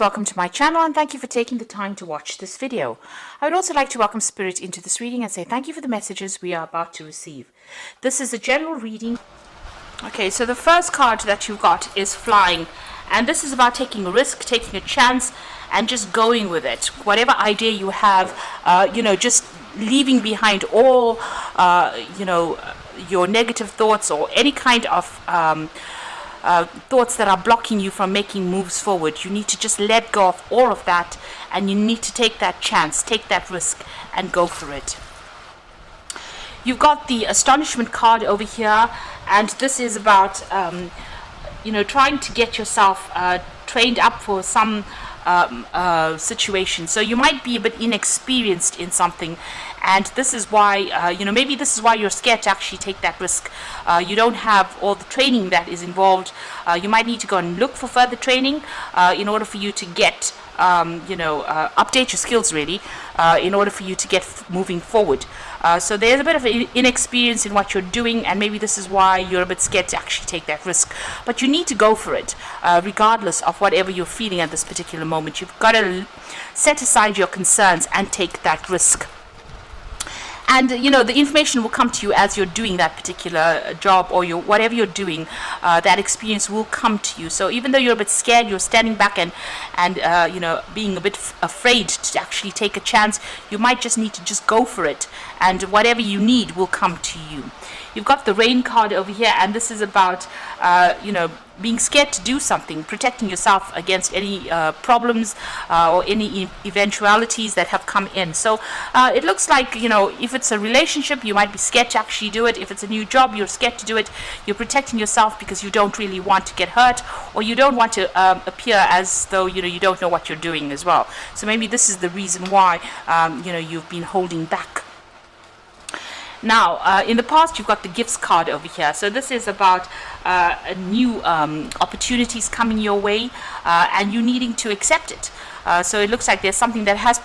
Welcome to my channel and thank you for taking the time to watch this video. I would also like to welcome Spirit into this reading and say thank you for the messages we are about to receive. This is a general reading. Okay, so the first card that you've got is Flying, and this is about taking a risk, taking a chance and just going with it. Whatever idea you have, just leaving behind all, your negative thoughts or any kind of thoughts that are blocking you from making moves forward. You need to just let go of all of that and you need to take that chance, take that risk and go for it. You've got the Astonishment card over here, and this is about trying to get yourself trained up for some situation. So you might be a bit inexperienced in something, and this is why maybe this is why you're scared to actually take that risk. You don't have all the training that is involved. You might need to go and look for further training in order for you to get update your skills really, in order for you to get moving forward. So there's a bit of inexperience in what you're doing, and maybe this is why you're a bit scared to actually take that risk. But you need to go for it, regardless of whatever you're feeling at this particular moment. You've got to set aside your concerns and take that risk. And the information will come to you as you're doing that particular job or whatever you're doing. That experience will come to you. So even though you're a bit scared, you're standing back and being a bit afraid to actually take a chance, you might just need to just go for it, and whatever you need will come to you. You've got the Rain card over here, and this is about being scared to do something, protecting yourself against any problems or any eventualities that have come in. So it looks like, if it's a relationship, you might be scared to actually do it. If it's a new job, you're scared to do it. You're protecting yourself because you don't really want to get hurt, or you don't want to appear as though you don't know what you're doing as well. So maybe this is the reason why you've been holding back. Now, in the past, you've got the Gifts card over here. So this is about new opportunities coming your way, and you needing to accept it. So it looks like there's something that has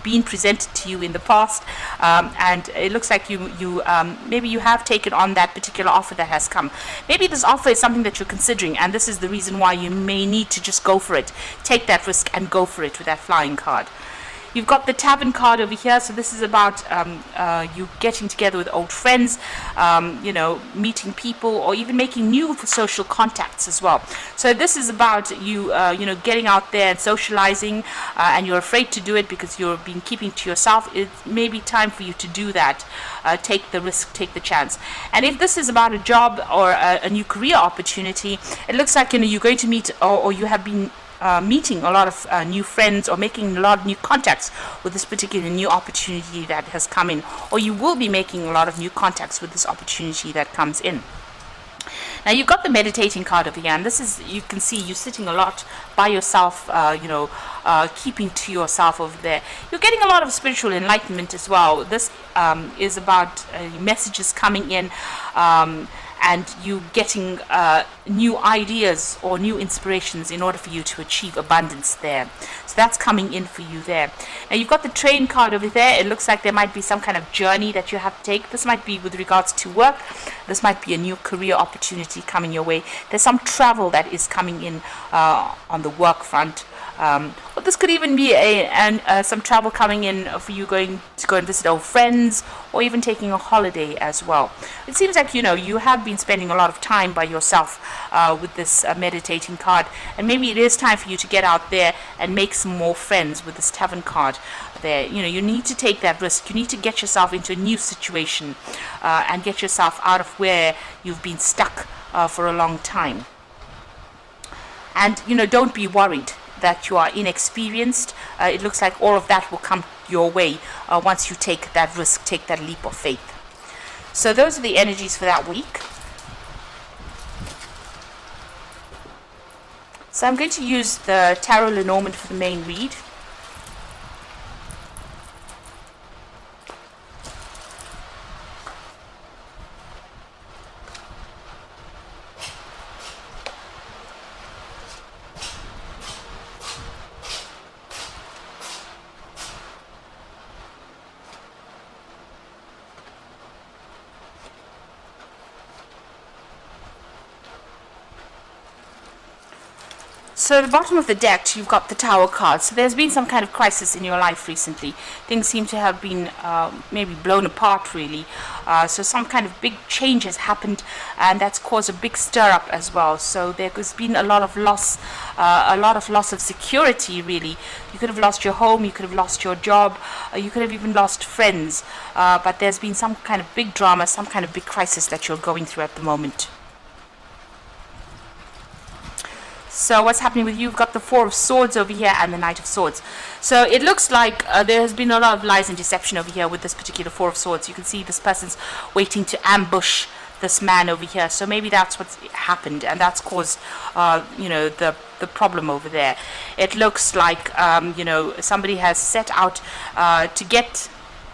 been presented to you in the past, and it looks like maybe you have taken on that particular offer that has come. Maybe this offer is something that you're considering, and this is the reason why you may need to just go for it. Take that risk and go for it with that Flying card. You've got the Tavern card over here, so this is about you getting together with old friends, meeting people, or even making new social contacts as well. So this is about you, getting out there and socializing, and you're afraid to do it because you've been keeping to yourself. It may be time for you to do that. Take the risk, take the chance. And if this is about a job or a new career opportunity, it looks like you're going to meet, or you have been meeting a lot of new friends or making a lot of new contacts with this particular new opportunity that has come in, or you will be making a lot of new contacts with this opportunity that comes in. Now you've got the Meditating card over here, and this is, you can see you're sitting a lot by yourself, keeping to yourself over there. You're getting a lot of spiritual enlightenment as well. This is about messages coming in, and you getting new ideas or new inspirations in order for you to achieve abundance there. So that's coming in for you there. Now you've got the Train card over there. It looks like there might be some kind of journey that you have to take. This might be with regards to work. This might be a new career opportunity coming your way. There's some travel that is coming in on the work front. But this could even be some travel coming in for you going to go and visit old friends, or even taking a holiday as well. It seems like you have been spending a lot of time by yourself with this Meditating card, and maybe it is time for you to get out there and make some more friends with this Tavern card there. You need to take that risk. You need to get yourself into a new situation and get yourself out of where you've been stuck for a long time. And don't be worried that you are inexperienced. It looks like all of that will come your way once you take that risk, take that leap of faith. So those are the energies for that week. So I'm going to use the Tarot Lenormand for the main read. So at the bottom of the deck, you've got the Tower card. So there's been some kind of crisis in your life recently. Things seem to have been maybe blown apart, really. So some kind of big change has happened, and that's caused a big stir-up as well. So there's been a lot of loss of security, really. You could have lost your home, you could have lost your job, you could have even lost friends. But there's been some kind of big drama, some kind of big crisis that you're going through at the moment. So what's happening with you? You've got the Four of Swords over here and the Knight of Swords. So it looks like there has been a lot of lies and deception over here with this particular Four of Swords. You can see this person's waiting to ambush this man over here. So maybe that's what's happened, and that's caused, the problem over there. It looks like, somebody has set out to get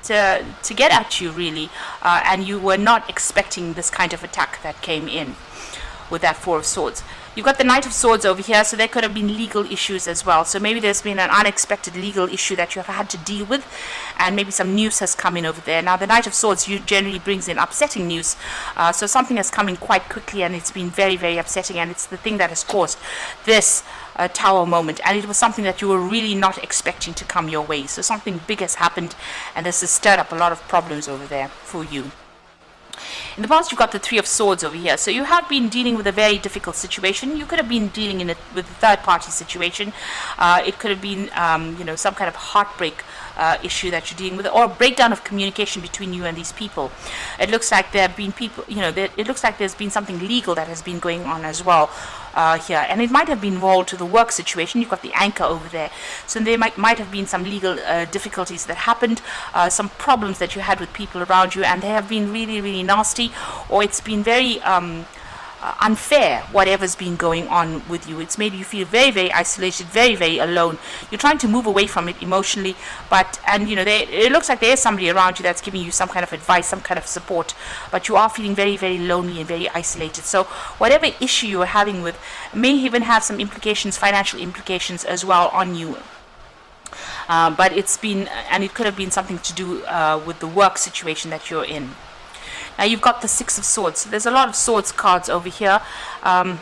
at you, really, and you were not expecting this kind of attack that came in with that Four of Swords. You've got the Knight of Swords over here, so there could have been legal issues as well. So maybe there's been an unexpected legal issue that you have had to deal with, and maybe some news has come in over there. Now, the Knight of Swords generally brings in upsetting news, so something has come in quite quickly, and it's been very, very upsetting, and it's the thing that has caused this Tower moment, and it was something that you were really not expecting to come your way. So something big has happened, and this has stirred up a lot of problems over there for you. In the past, you've got the Three of Swords over here. So you have been dealing with a very difficult situation. You could have been dealing with a third-party situation. It could have been, some kind of heartbreak issue that you're dealing with, or a breakdown of communication between you and these people. It looks like there have been people, it looks like there's been something legal that has been going on as well here, and it might have been involved to the work situation. You've got the Anchor over there, so there might have been some legal difficulties that happened, some problems that you had with people around you, and they have been really, really nasty, or it's been very unfair, whatever's been going on with you. It's made you feel very, very isolated, very, very alone. You're trying to move away from it emotionally, it looks like there is somebody around you that's giving you some kind of advice, some kind of support, but you are feeling very, very lonely and very isolated. So whatever issue you're having with may even have some implications, financial implications as well on you. But it's been, and it could have been something to do with the work situation that you're in. Now you've got the Six of Swords. So there's a lot of swords cards over here, and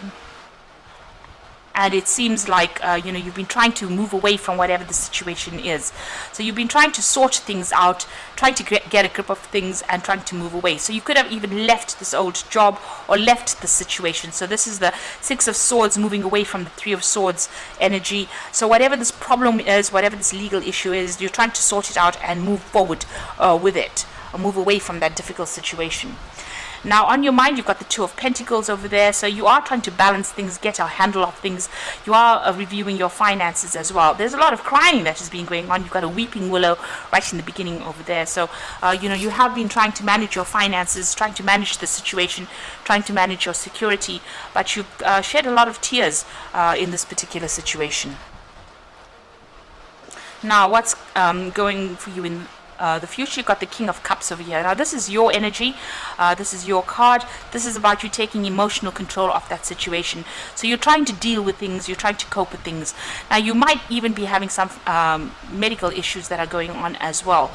it seems like you've been trying to move away from whatever the situation is. So you've been trying to sort things out, trying to get a grip of things, and trying to move away. So you could have even left this old job or left the situation. So this is the Six of Swords moving away from the Three of Swords energy. So whatever this problem is, whatever this legal issue is, you're trying to sort it out and move forward with it. Move away from that difficult situation. Now on your mind, you've got the Two of Pentacles over there, so you are trying to balance things, get a handle of things. You are reviewing your finances as well. There's a lot of crying that has been going on. You've got a weeping willow right in the beginning over there, so you have been trying to manage your finances, trying to manage the situation, trying to manage your security, but you've shed a lot of tears in this particular situation. Now what's going for you in the future? You've got the King of Cups over here. Now this is your energy, this is your card. This is about you taking emotional control of that situation. So you're trying to deal with things, you're trying to cope with things. Now you might even be having some medical issues that are going on as well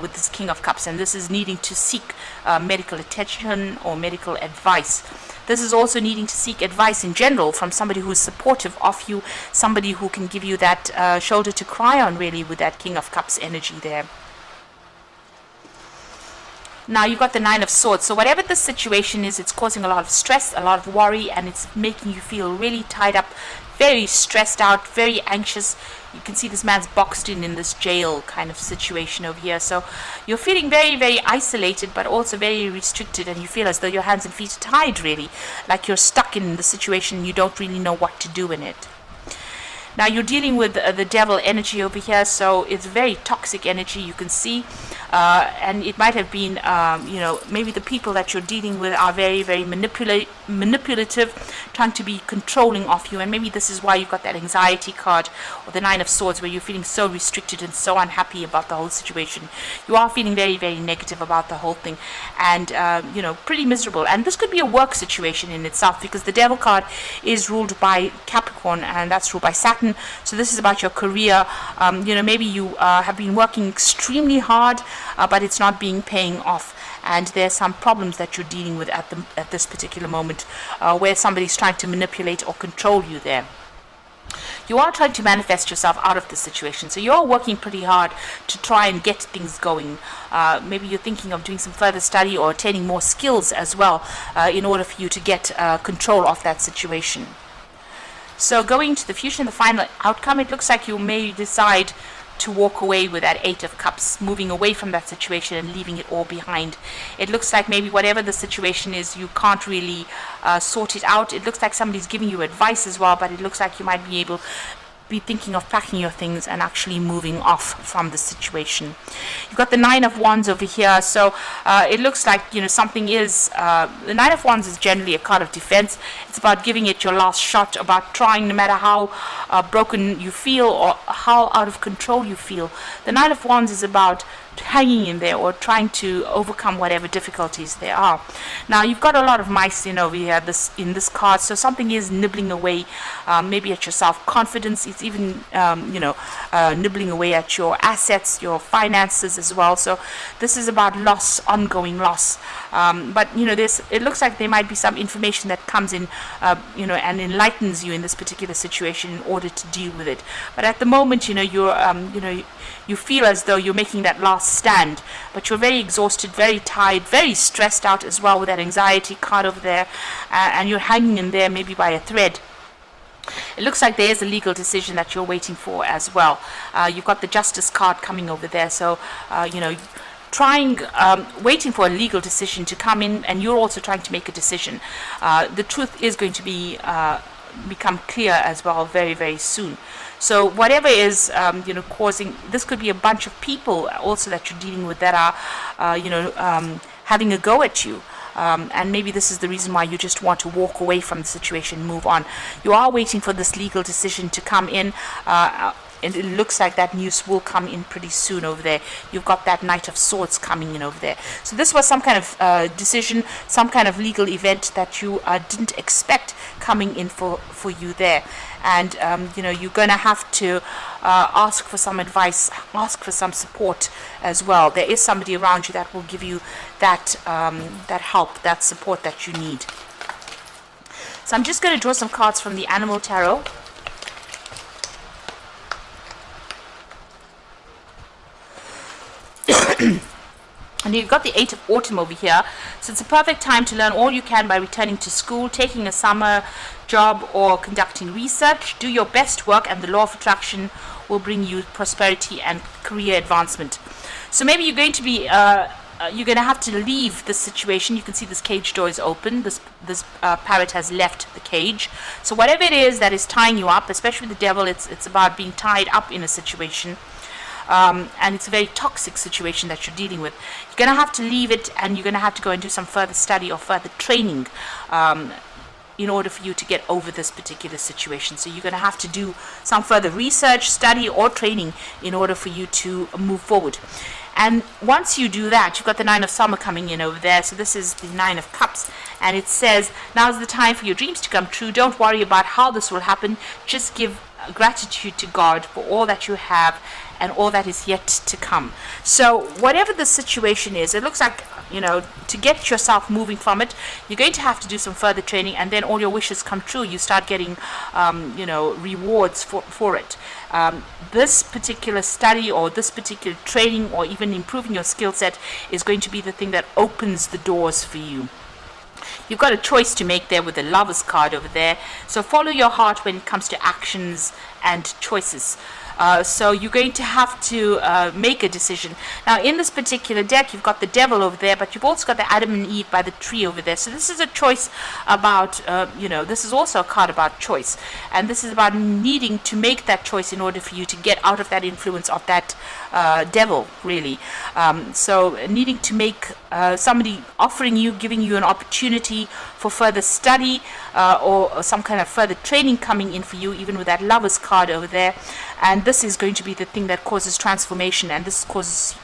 with this King of Cups, and this is needing to seek medical attention or medical advice. This is also needing to seek advice in general from somebody who is supportive of you, somebody who can give you that shoulder to cry on, really, with that King of Cups energy there. Now you've got the Nine of Swords. So whatever the situation is, it's causing a lot of stress, a lot of worry, and it's making you feel really tied up, very stressed out, very anxious. You can see this man's boxed in this jail kind of situation over here. So you're feeling very, very isolated, but also very restricted, and you feel as though your hands and feet are tied, really, like you're stuck in the situation. You don't really know what to do in it. Now you're dealing with the devil energy over here, so it's very toxic energy, you can see, and it might have been, maybe the people that you're dealing with are very, very manipulative, trying to be controlling of you, and maybe this is why you've got that anxiety card, or the Nine of Swords, where you're feeling so restricted and so unhappy about the whole situation. You are feeling very, very negative about the whole thing, and, pretty miserable. And this could be a work situation in itself, because the devil card is ruled by Capricorn, and that's ruled by Saturn. So this is about your career. Maybe you have been working extremely hard, but it's not paying off, and there's some problems that you're dealing with at this particular moment, where somebody's trying to manipulate or control you there. You are trying to manifest yourself out of the situation. So you're working pretty hard to try and get things going. Maybe you're thinking of doing some further study or attaining more skills as well in order for you to get control of that situation. So going to the future and the final outcome, it looks like you may decide to walk away with that Eight of Cups, moving away from that situation and leaving it all behind. It looks like maybe whatever the situation is, you can't really sort it out. It looks like somebody's giving you advice as well, but it looks like you might be thinking of packing your things and actually moving off from the situation. You've got the Nine of Wands over here, so it looks like, you know, something is the Nine of Wands is generally a card of defense. It's about giving it your last shot, about trying, no matter how broken you feel or how out of control you feel. The Nine of Wands is about hanging in there or trying to overcome whatever difficulties there are. Now you've got a lot of mice in over here in this card, so something is nibbling away maybe at your self-confidence. It's even nibbling away at your assets, your finances as well. So this is about loss, ongoing loss. But you know, it looks like there might be some information that comes in and enlightens you in this particular situation in order to deal with it. But at the moment, you feel as though you're making that last stand, but you're very exhausted, very tired, very stressed out as well with that anxiety card over there, and you're hanging in there maybe by a thread. It looks like there is a legal decision that you're waiting for as well. You've got the Justice card coming over there, so waiting for a legal decision to come in, and you're also trying to make a decision. The truth is going to become clear as well very, very soon. So whatever is causing this, could be a bunch of people also that you're dealing with that are having a go at you. And maybe this is the reason why you just want to walk away from the situation, move on. You are waiting for this legal decision to come in, and it looks like that news will come in pretty soon over there. You've got that Knight of Swords coming in over there. So this was some kind of decision, some kind of legal event that you didn't expect coming in for you there. And you're going to have to ask for some advice, ask for some support as well. There is somebody around you that will give you that help, that support that you need. So I'm just going to draw some cards from the Animal Tarot. And you've got the Eight of Autumn over here, so it's a perfect time to learn all you can by returning to school, taking a summer job, or conducting research. Do your best work, and the law of attraction will bring you prosperity and career advancement. So maybe you're going to be you're going to have to leave this situation. You can see this cage door is open. This parrot has left the cage. So whatever it is that is tying you up, especially the devil, it's about being tied up in a situation. And it's a very toxic situation that you're dealing with. You're going to have to leave it, and you're going to have to go and do some further study or further training in order for you to get over this particular situation. So you're going to have to do some further research, study, or training in order for you to move forward. And once you do that, you've got the Nine of Summer coming in over there. So this is the Nine of Cups, and it says, now's the time for your dreams to come true. Don't worry about how this will happen. Just give gratitude to God for all that you have and all that is yet to come. So whatever the situation is, it looks like, to get yourself moving from it, you're going to have to do some further training, and then all your wishes come true. You start getting rewards for it. This particular study or this particular training or even improving your skill set is going to be the thing that opens the doors for you. You've got a choice to make there with the Lovers card over there. So follow your heart when it comes to actions and choices. So you're going to have to make a decision. Now in this particular deck, you've got the Devil over there, but you've also got the Adam and Eve by the tree over there. So this is a choice about, this is also a card about choice. And this is about needing to make that choice in order for you to get out of that influence of that devil, really. So needing to make somebody offering you, giving you an opportunity for further study or some kind of further training coming in for you, even with that Lovers card over there. And this is going to be the thing that causes transformation, and this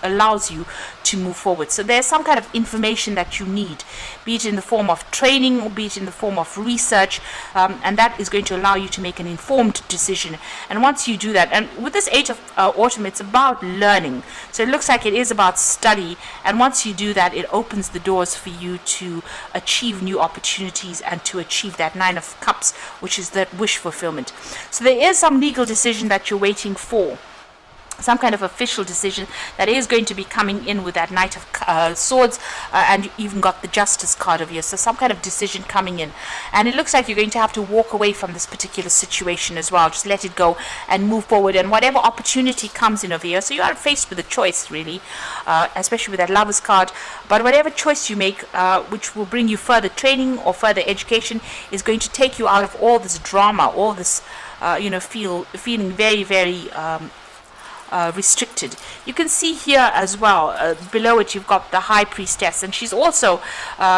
allows you to move forward. So there's some kind of information that you need, be it in the form of training or be it in the form of research, and that is going to allow you to make an informed decision. And once you do that, and with this age of autumn, it's about learning. So it looks like it is about study, and once you do that, it opens the doors for you to achieve new opportunities and to achieve that Nine of Cups, which is that wish fulfillment. So there is some legal decision that you're waiting for, some kind of official decision that is going to be coming in with that Knight of Swords, and you even got the Justice card over here. So some kind of decision coming in, and it looks like you're going to have to walk away from this particular situation as well. Just let it go and move forward, and whatever opportunity comes in over here. So you are faced with a choice, really, especially with that Lovers card. But whatever choice you make, which will bring you further training or further education, is going to take you out of all this drama, all this feeling very, very restricted. You can see here as well, below it you've got the High Priestess, and she's also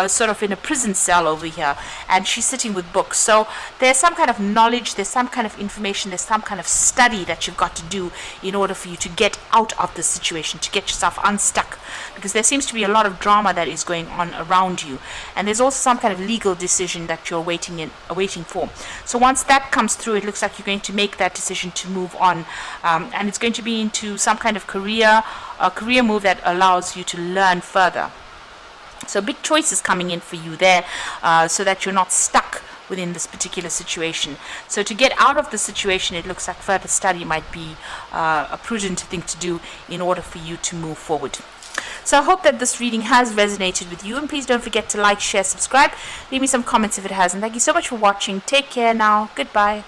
sort of in a prison cell over here, and she's sitting with books. So there's some kind of knowledge, there's some kind of information, there's some kind of study that you've got to do in order for you to get out of the situation, to get yourself unstuck, because there seems to be a lot of drama that is going on around you, and there's also some kind of legal decision that you're waiting for. So once that comes through, it looks like you're going to make that decision to move on, and it's going to be into some kind of career move that allows you to learn further. So big choices coming in for you there, so that you're not stuck within this particular situation. So to get out of the situation, it looks like further study might be a prudent thing to do in order for you to move forward. So I hope that this reading has resonated with you, and please don't forget to like, share, subscribe, leave me some comments if it has, and thank you so much for watching. Take care now. Goodbye.